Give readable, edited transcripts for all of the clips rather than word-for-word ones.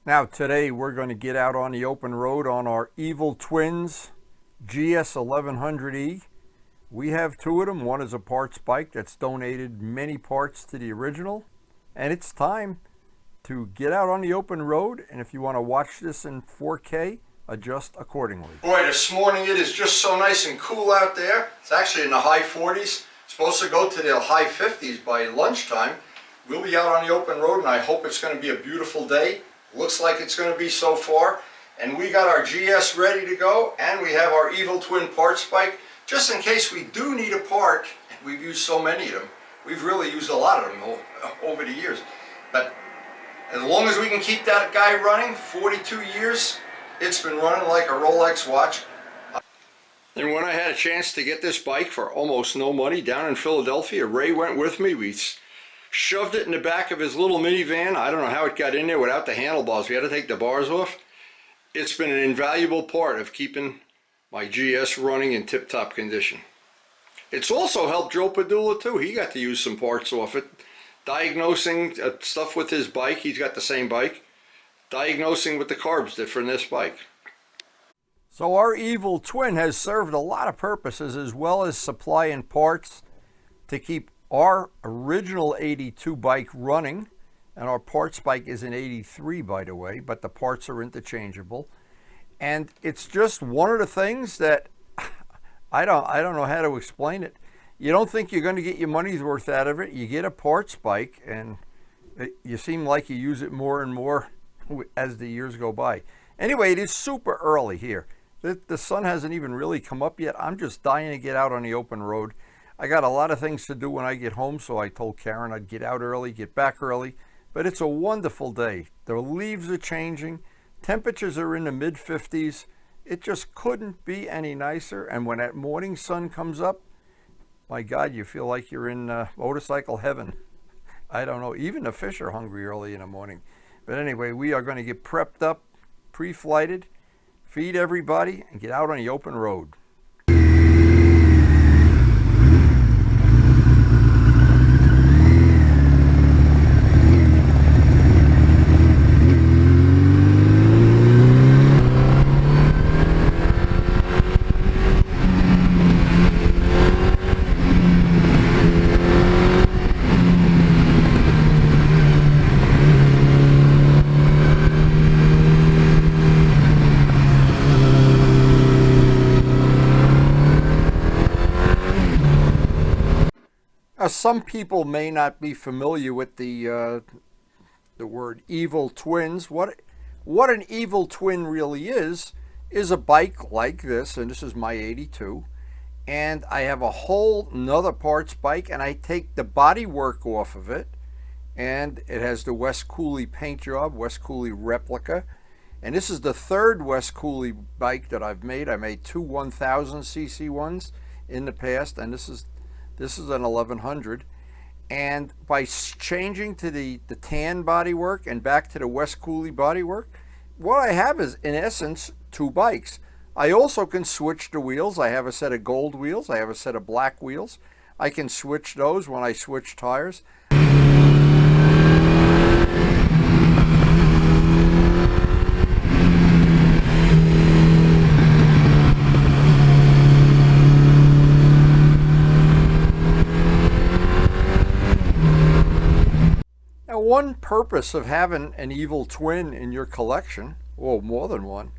Now today we're going to get out on the open road on our Evil Twins GS1100E. We have two of them. One is a parts bike that's donated many parts to the original. And it's time to get out on the open road. And if you want to watch this in 4K, adjust accordingly. Boy, this morning it is just so nice and cool out there. It's actually in the high 40s. It's supposed to go to the high 50s by lunchtime. We'll be out on the open road and I hope it's going to be a beautiful day. Looks like it's going to be so far. And we got our GS ready to go, and we have our Evil Twin parts bike just in case we do need a part. We've used so many of them. We've really used a lot of them over the years. But as long as we can keep that guy running, 42 years, it's been running like a Rolex watch. And when I had a chance to get this bike for almost no money down in Philadelphia, Ray went with me. We shoved it in the back of his little minivan. I don't know how it got in there without the handlebars. We had to take the bars off. It's been an invaluable part of keeping my GS running in tip-top condition. It's also helped Joe Padula too. He got to use some parts off it. Diagnosing stuff with his bike. He's got the same bike. Diagnosing with the carbs for this bike. So our Evil Twin has served a lot of purposes, as well as supplying parts to keep our original 82 bike running. And our parts bike is an 83, by the way, but the parts are interchangeable. And it's just one of the things that I don't know how to explain it. You don't think you're going to get your money's worth out of it. You get a parts bike and you seem like you use it more and more as the years go by. Anyway, it is super early here. The sun hasn't even really come up yet. I'm just dying to get out on the open road. I got a lot of things to do when I get home, so I told Karen I'd get out early, get back early. But it's a wonderful day. The leaves are changing. Temperatures are in the mid-50s. It just couldn't be any nicer. And when that morning sun comes up, my God, you feel like you're in motorcycle heaven. I don't know. Even the fish are hungry early in the morning. But anyway, we are going to get prepped up, pre-flighted, feed everybody, and get out on the open road. Some people may not be familiar with the word Evil Twins. What an Evil Twin really is a bike like this, and this is my 82, and I have a whole nother parts bike, and I take the bodywork off of it, and it has the West Cooley paint job, West Cooley replica, and this is the third West Cooley bike that I've made. I made two 1000cc ones in the past, and this is an 1100, and by changing to the tan bodywork and back to the West Cooley bodywork, what I have is in essence two bikes. I also can switch the wheels. I have a set of gold wheels. I have a set of black wheels. I can switch those when I switch tires. One purpose of having an Evil Twin in your collection, or more than one,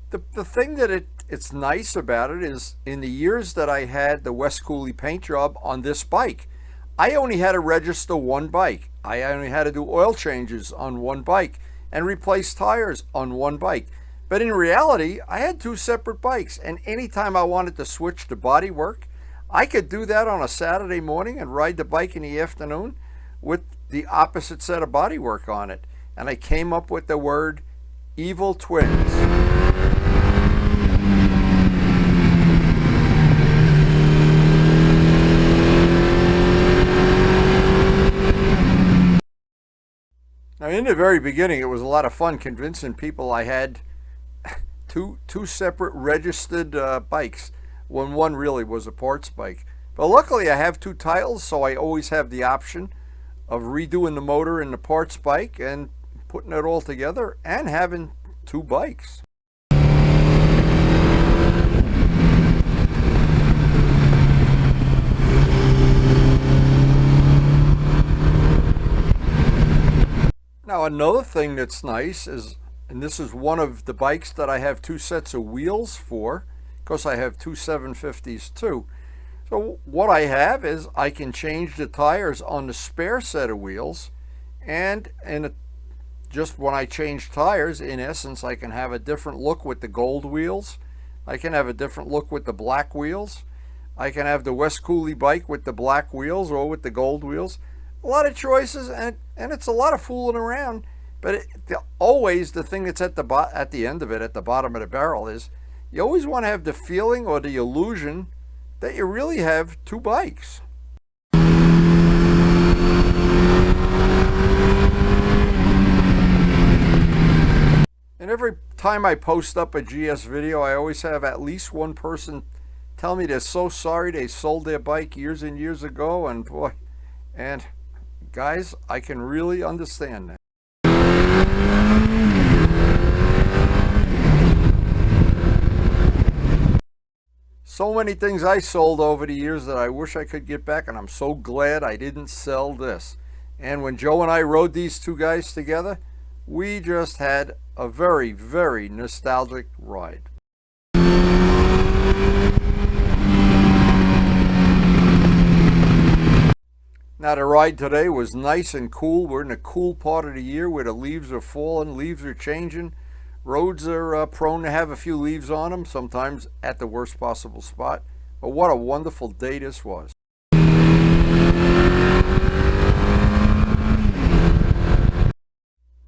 the thing that it's nice about it is in the years that I had the West Cooley paint job on this bike, I only had to register one bike. I only had to do oil changes on one bike and replace tires on one bike. But in reality, I had two separate bikes, and anytime I wanted to switch to body work, I could do that on a Saturday morning and ride the bike in the afternoon with the opposite set of bodywork on it. And I came up with the word Evil Twins. Now in the very beginning it was a lot of fun convincing people I had two separate registered bikes when one really was a parts bike. But luckily I have two titles, so I always have the option of redoing the motor in the parts bike and putting it all together and having two bikes. Now another thing that's nice is, and this is one of the bikes that I have two sets of wheels for, because I have two 750s too. So what I have is I can change the tires on the spare set of wheels, and just when I change tires, in essence, I can have a different look with the gold wheels. I can have a different look with the black wheels. I can have the West Cooley bike with the black wheels or with the gold wheels. A lot of choices, and it's a lot of fooling around. But always the thing that's at the end of it, at the bottom of the barrel, is you always want to have the feeling or the illusion that you really have two bikes. And every time I post up a GS video, I always have at least one person tell me they're so sorry they sold their bike years and years ago, and boy, and guys, I can really understand that. So many things I sold over the years that I wish I could get back, and I'm so glad I didn't sell this. And when Joe and I rode these two guys together, we just had a very, very nostalgic ride. Now the ride today was nice and cool. We're in a cool part of the year where the leaves are falling, leaves are changing. Roads are prone to have a few leaves on them, sometimes at the worst possible spot. But what a wonderful day this was.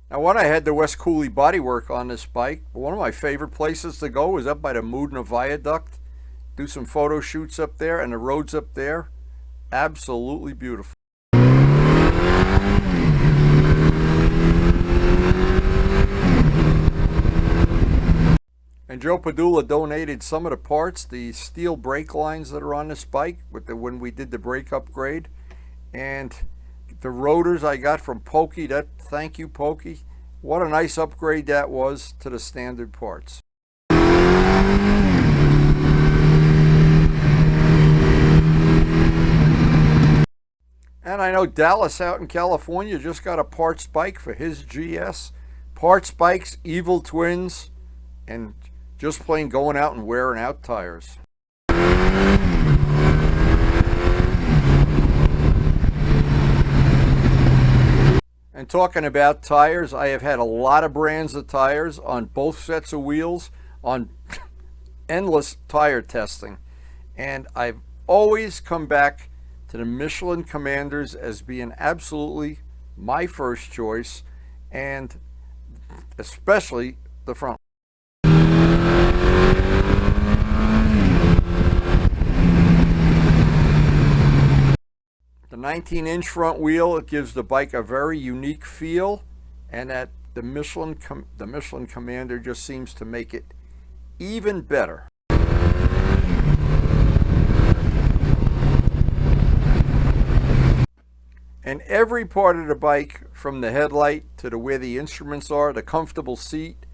Now when I had the West Cooley bodywork on this bike, one of my favorite places to go was up by the Moodna Viaduct. Do some photo shoots up there, and the roads up there, absolutely beautiful. And Joe Padula donated some of the parts, the steel brake lines that are on this bike when we did the brake upgrade. And the rotors I got from Pokey, thank you Pokey. What a nice upgrade that was to the standard parts. And I know Dallas out in California just got a parts bike for his GS. Parts bikes, evil twins, and just plain going out and wearing out tires. And talking about tires, I have had a lot of brands of tires on both sets of wheels on endless tire testing. And I've always come back to the Michelin Commanders as being absolutely my first choice, and especially the front. The 19-inch front wheel, it gives the bike a very unique feel, and that the Michelin Commander just seems to make it even better. And every part of the bike, from the headlight to where the instruments are, the comfortable seat,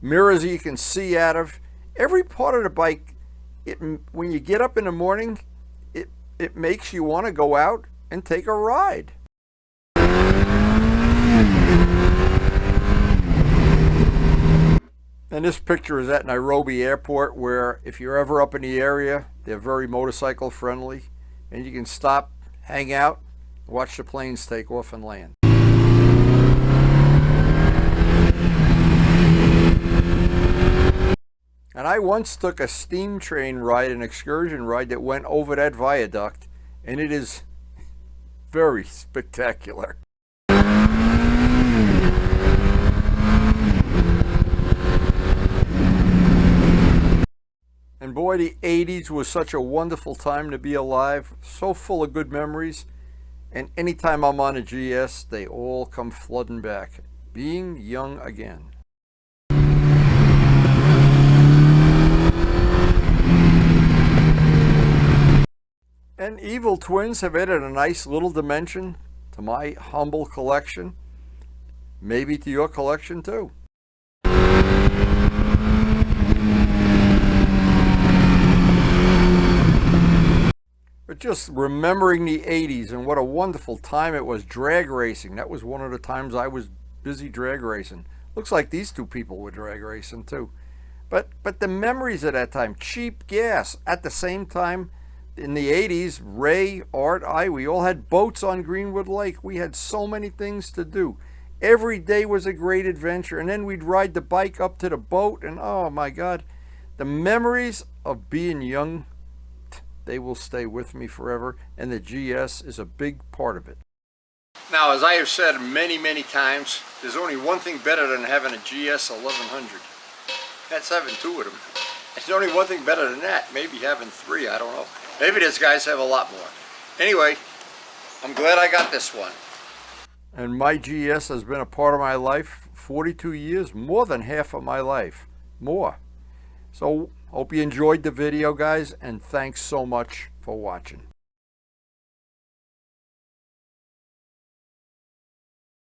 mirrors you can see out of, every part of the bike, when you get up in the morning, it makes you want to go out and take a ride. And this picture is at Nairobi Airport, where if you're ever up in the area, they're very motorcycle friendly, and you can stop, hang out, watch the planes take off and land. And I once took a steam train ride, an excursion ride that went over that viaduct, and it is very spectacular. And boy, the 80s was such a wonderful time to be alive, so full of good memories. And anytime I'm on a GS, they all come flooding back, being young again. And evil twins have added a nice little dimension to my humble collection. maybe to your collection too. But just remembering the 80s and what a wonderful time it was drag racing. That was one of the times I was busy drag racing. Looks like these two people were drag racing too. But the memories of that time, cheap gas. At the same time, in the 80s, Ray, Art, we all had boats on Greenwood Lake. We had so many things to do. Every day was a great adventure. And then we'd ride the bike up to the boat, and oh my God, the memories of being young, they will stay with me forever, and the GS is a big part of it. Now, as I have said many, many times, there's only one thing better than having a GS1100. That's having two of them. There's only one thing better than that. Maybe having three, I don't know. Maybe these guys have a lot more. Anyway, I'm glad I got this one. And my GS has been a part of my life 42 years, more than half of my life. More. So, hope you enjoyed the video, guys, and thanks so much for watching.